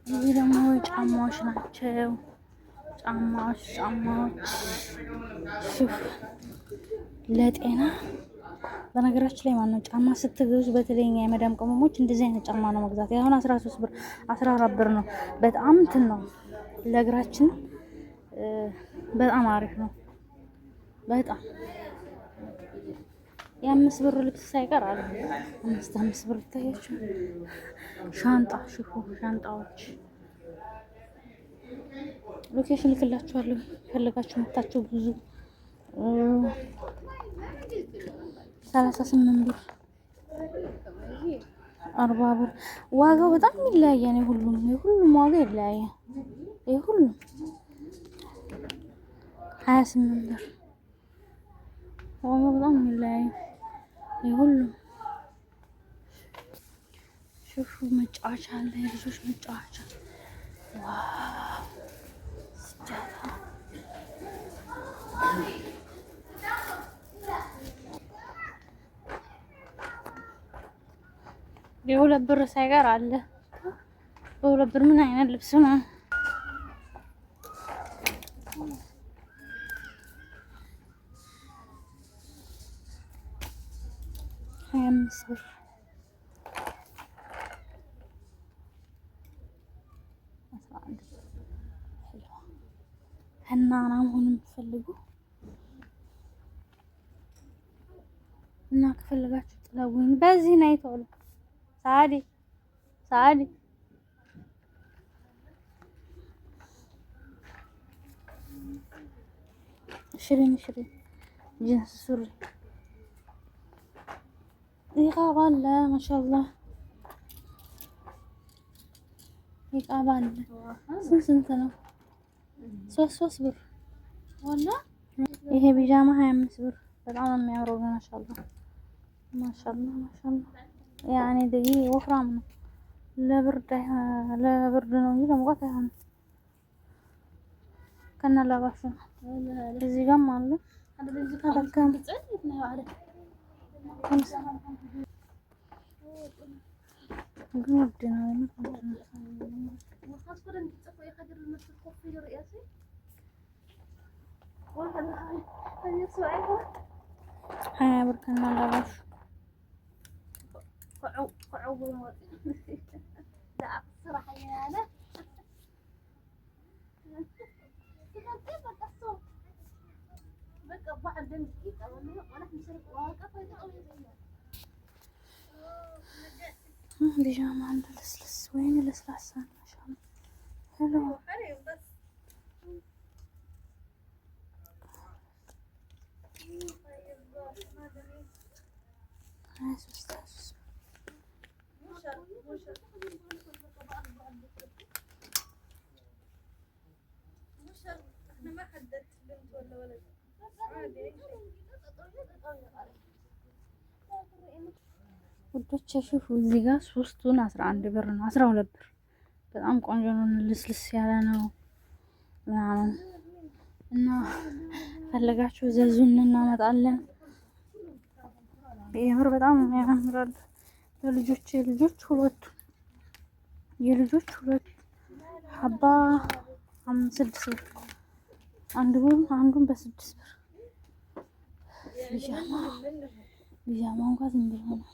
እዚህ ደግሞ ጫማዎች ናቸው። ጫማዎች ሹፍ ለጤና በነገራችን ላይ ማነው ጫማ ስትገዙ በተለይ የመዳም ቅመሞች እንደዚህ አይነት ጫማ ነው መግዛት። አሁን 13 ብር 14 ብር ነው። በጣም እንትን ነው ለእግራችን በጣም አሪፍ ነው። በጣም የአምስት ብር ልብስ ሳይቀር አለ። አምስት ብር ይታያችሁ። ሻንጣ ሽፉ ሻንጣዎች ሎኬሽን ልክላችኋለሁ። ፈልጋችሁ መታችሁ ብዙ 38 ብር 40 ብር ዋጋው በጣም ይለያያል። የሁሉም ዋጋ ይለያያል። የሁሉም 28 ብር ዋጋው በጣም ይለያያል። የሁሉም ሹፉ መጫወቻ አለ። የልጆች መጫወቻ ዋው ስጃታ የሁለት ብር ሳይቀር አለ። በሁለት ብር ምን አይነት ልብስ ነው? ብር ህናና መሆን የምትፈልጉ እና ከፈለጋችሁ ጥለውኝ በዚህ ነው ይተውሉ ሳዲ ሽሪን ጅንስ ሱሪ ይቃባል ማሻአላህ ይቃባል። ስንት ነው? 3 ብር ወላ ይሄ ቢጃማ 25 ብር። በጣም ነው የሚያምረው። ማሻአላህ ያኔ ደይ ወፍራም ነው። ለብርድ ነው እንጂ ለሙቀት አይሆንም። ከነላባሹ ነው። እዚህ ጋርም አለ ተረከም ግን ውድ ነው። ሀያ ብር ከነላባሹ ቢጃማ አንድ ለስለስ ወይኔ ለስላሳ ማሻአላ ሄሎ ውዶች ሹፉ እዚህ ጋር ሶስቱን 11 ብር ነው 12 ብር። በጣም ቆንጆ ነው። ልስልስ ያለ ነው ምናምን እና ፈለጋችሁ ዘዙን እናመጣለን። የምር በጣም ያምራል። የልጆች ሁለት ሀባ 6 ብር አንዱን በ6 ብር። ቢጃማ እንኳን ዝም ብሎ ነው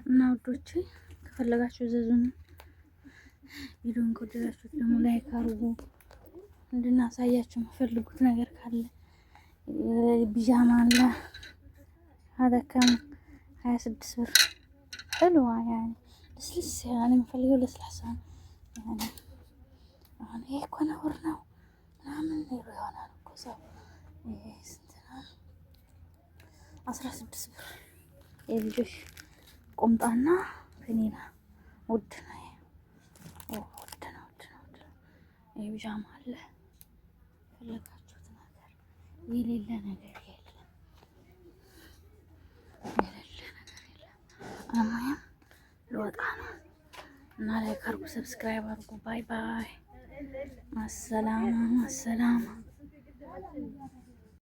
እና ውዶቼ ከፈለጋችሁ ዘዙን። ቪዲዮን ከወደዳችሁት ደግሞ ላይክ አድርጉ። እንድናሳያችሁ የምፈልጉት ነገር ካለ ቢጃማ አለ አደከም 26 ብር حلوة يعني لسلس يعني مخليه لسلسة يعني አሁን ይሄ እኮ ነውር ነው ምናምን ይሆናል እኮ ሰው። ይሄ ስንት ነው? 16 ብር። የልጆች ቁምጣና ፌኒና ውድ ነው። ውድ ነው። ይሄ ቢጃማ አለ። ፈለጋችሁት ነገር የሌለ ነገር የለም። አማያ ልወጣ ነው እና ላይክ አድርጉ፣ ሰብስክራይብ አድርጉ። ባይ ባይ። ማሰላማ